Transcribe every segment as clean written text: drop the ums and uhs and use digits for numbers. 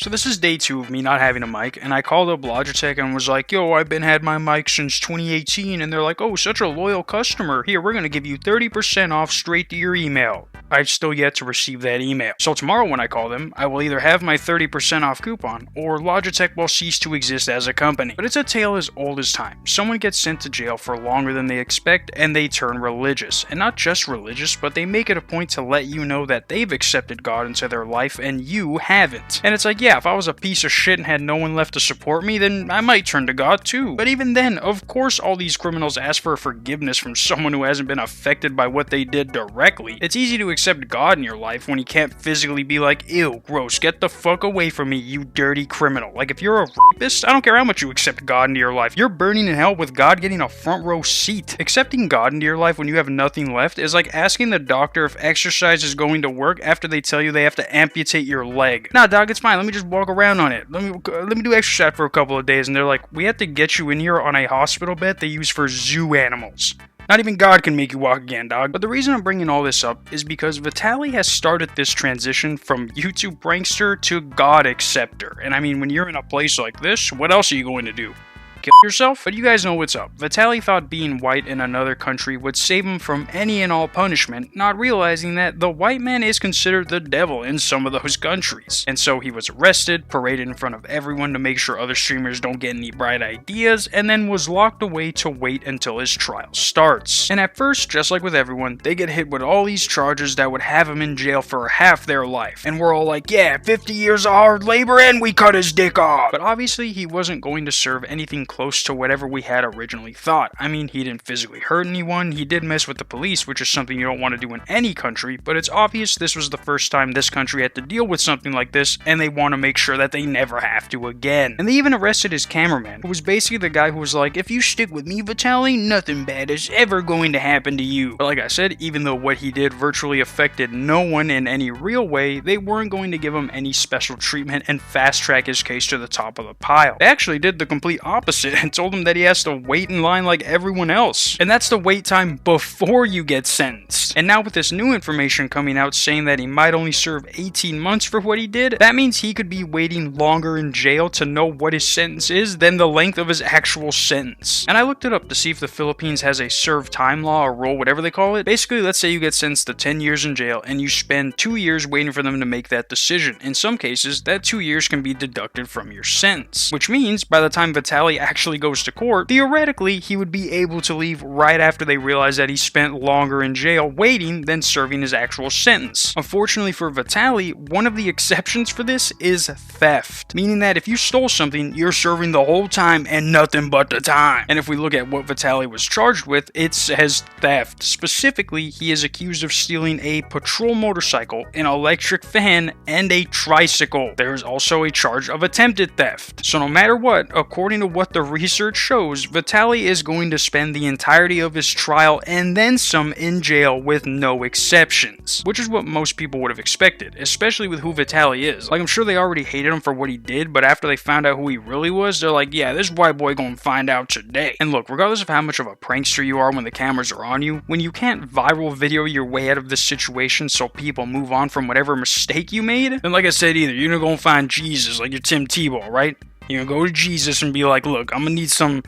So this is day 2 of me not having a mic, and I called up Logitech and was like, yo, I've been had my mic since 2018, and they're like, oh, such a loyal customer. Here, we're gonna give you 30% off straight to your email. I've still yet to receive that email. So tomorrow when I call them, I will either have my 30% off coupon, or Logitech will cease to exist as a company. But it's a tale as old as time. Someone gets sent to jail for longer than they expect, and they turn religious. And not just religious, but they make it a point to let you know that they've accepted God into their life, and you haven't. And it's like, yeah, if I was a piece of shit and had no one left to support me, then I might turn to God too. But even then, of course all these criminals ask for forgiveness from someone who hasn't been affected by what they did directly. It's easy to accept God in your life when he can't physically be like, ew, gross, get the fuck away from me, you dirty criminal. Like, if you're a rapist, I don't care how much you accept God into your life, you're burning in hell with God getting a front row seat. Accepting God into your life when you have nothing left is like asking the doctor if exercise is going to work after they tell you they have to amputate your leg. Nah, dog, it's fine, let me just walk around on it. Let me do exercise for a couple of days. And they're like, we have to get you in here on a hospital bed they use for zoo animals. Not even God can make you walk again, dog. But the reason I'm bringing all this up is because Vitaly has started this transition from YouTube prankster to God acceptor. And I mean, when you're in a place like this, what else are you going to do? Kill yourself? But you guys know what's up. Vitaly thought being white in another country would save him from any and all punishment, not realizing that the white man is considered the devil in some of those countries. And so he was arrested, paraded in front of everyone to make sure other streamers don't get any bright ideas, and then was locked away to wait until his trial starts. And at first, just like with everyone, they get hit with all these charges that would have him in jail for half their life. And we're all like, yeah, 50 years of hard labor and we cut his dick off. But obviously he wasn't going to serve anything close to whatever we had originally thought. I mean, he didn't physically hurt anyone, he did mess with the police, which is something you don't want to do in any country, but it's obvious this was the first time this country had to deal with something like this, and they want to make sure that they never have to again. And they even arrested his cameraman, who was basically the guy who was like, if you stick with me, Vitaly, nothing bad is ever going to happen to you. But like I said, even though what he did virtually affected no one in any real way, they weren't going to give him any special treatment and fast track his case to the top of the pile. They actually did the complete opposite and told him that he has to wait in line like everyone else. And that's the wait time before you get sentenced. And now with this new information coming out saying that he might only serve 18 months for what he did, that means he could be waiting longer in jail to know what his sentence is than the length of his actual sentence. And I looked it up to see if the Philippines has a serve time law or rule, whatever they call it. Basically, let's say you get sentenced to 10 years in jail and you spend 2 years waiting for them to make that decision. In some cases, that 2 years can be deducted from your sentence, which means by the time Vitaly actually goes to court, theoretically, he would be able to leave right after they realize that he spent longer in jail waiting than serving his actual sentence. Unfortunately for Vitaly, one of the exceptions for this is theft, meaning that if you stole something, you're serving the whole time and nothing but the time. And if we look at what Vitaly was charged with, it says theft. Specifically, he is accused of stealing a patrol motorcycle, an electric fan, and a tricycle. There is also a charge of attempted theft. So no matter what, according to what the research shows, Vitaly is going to spend the entirety of his trial and then some in jail with no exceptions, which is what most people would have expected, especially with who Vitaly is. Like, I'm sure they already hated him for what he did, but after they found out who he really was, they're like, yeah, this white boy gonna find out today. And look, regardless of how much of a prankster you are when the cameras are on you, when you can't viral video your way out of this situation so people move on from whatever mistake you made, then like I said, either you're gonna find Jesus like you're Tim Tebow, right? You're gonna go to Jesus and be like, look, I'm gonna need some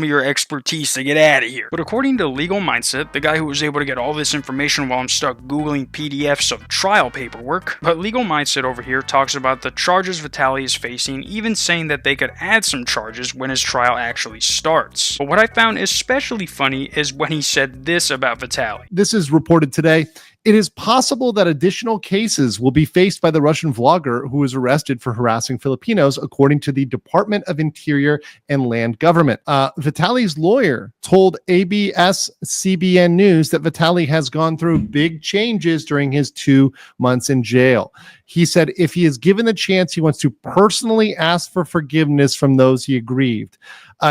of your expertise to get out of here. But according to Legal Mindset, the guy who was able to get all this information while I'm stuck Googling PDFs of trial paperwork, but Legal Mindset over here talks about the charges Vitaly is facing, even saying that they could add some charges when his trial actually starts. But what I found especially funny is when he said this about Vitaly. This is reported today. It is possible that additional cases will be faced by the Russian vlogger who was arrested for harassing Filipinos, according to the Department of Interior and Land Government. Vitaly's lawyer told ABS-CBN News that Vitaly has gone through big changes during his 2 months in jail. He said if he is given the chance, he wants to personally ask for forgiveness from those he aggrieved.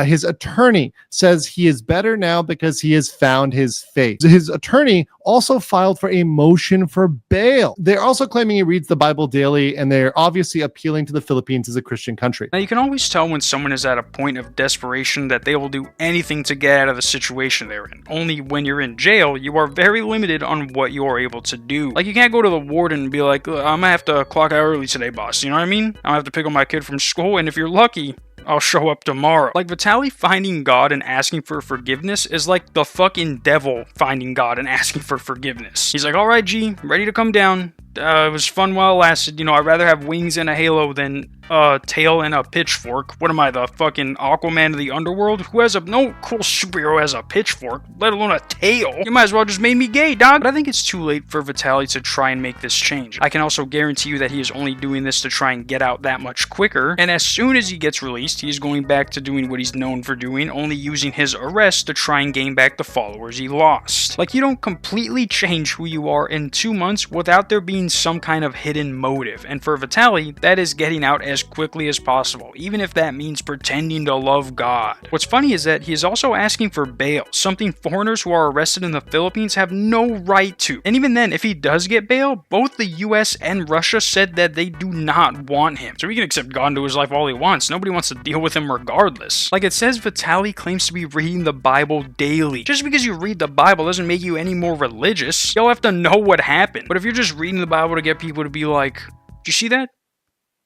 His attorney says he is better now because he has found his faith. His attorney also filed for a motion for bail. They're also claiming he reads the Bible daily, and they're obviously appealing to the Philippines as a Christian country. Now, you can always tell when someone is at a point of desperation that they will do anything to get out of the situation they're in. Only when you're in jail, you are very limited on what you are able to do. Like, you can't go to the warden and be like, I'm gonna have to clock out early today, boss. You know what I mean? I'm gonna have to pick up my kid from school, and if you're lucky, I'll show up tomorrow. Like, Vitaly finding God and asking for forgiveness is like the fucking devil finding God and asking for forgiveness. He's like, alright, G, ready to come down. It was fun while it lasted. You know, I'd rather have wings and a halo than a tail and a pitchfork. What am I, the fucking Aquaman of the underworld? No cool superhero has a pitchfork, let alone a tail. You might as well just made me gay, dog. But I think it's too late for Vitaly to try and make this change. I can also guarantee you that he is only doing this to try and get out that much quicker. And as soon as he gets released, he's going back to doing what he's known for doing, only using his arrest to try and gain back the followers he lost. Like, you don't completely change who you are in 2 months without there being some kind of hidden motive, and for Vitaly, that is getting out as quickly as possible, even if that means pretending to love God. What's funny is that he is also asking for bail, something foreigners who are arrested in the Philippines have no right to. And even then, if he does get bail, both the US and Russia said that they do not want him. So he can accept God into his life all he wants. Nobody wants to deal with him regardless. Like, it says Vitaly claims to be reading the Bible daily. Just because you read the Bible doesn't make you any more religious. You'll have to know what happened. But if you're just reading the Bible to get people to be like, did you see that?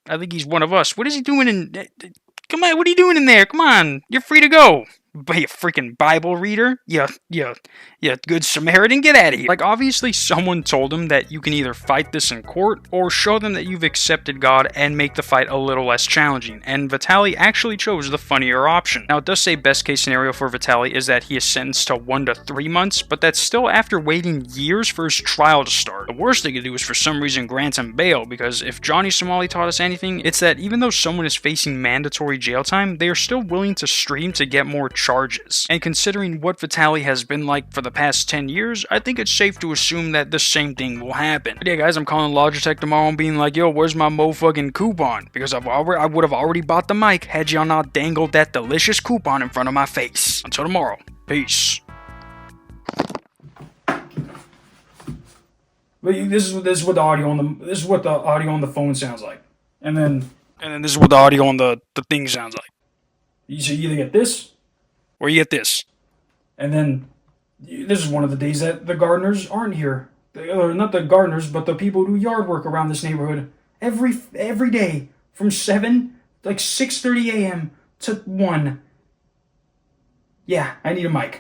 I think he's one of us. What is he doing in... Come on, what are you doing in there? Come on, you're free to go. But you freaking Bible reader? Yeah, good Samaritan, get out of here. Like, obviously someone told him that you can either fight this in court or show them that you've accepted God and make the fight a little less challenging. And Vitaly actually chose the funnier option. Now, it does say best case scenario for Vitaly is that he is sentenced to 1 to 3 months, but that's still after waiting years for his trial to start. The worst they could do is for some reason grant him bail, because if Johnny Somali taught us anything, it's that even though someone is facing mandatory jail time, they are still willing to stream to get more charges. And considering what Vitaly has been like for the past 10 years, I think it's safe to assume that the same thing will happen. But yeah, guys, I'm calling Logitech tomorrow and being like, yo, where's my motherfucking coupon? Because I would have already bought the mic had y'all not dangled that delicious coupon in front of my face. Until tomorrow, peace. But this is what the audio on the phone sounds like, and then this is what the audio on the thing sounds like. So you either get this, or you get this, and then this is one of the days that the gardeners aren't here. Not the gardeners, but the people who do yard work around this neighborhood every day from 6:30 a.m. to 1. Yeah, I need a mic.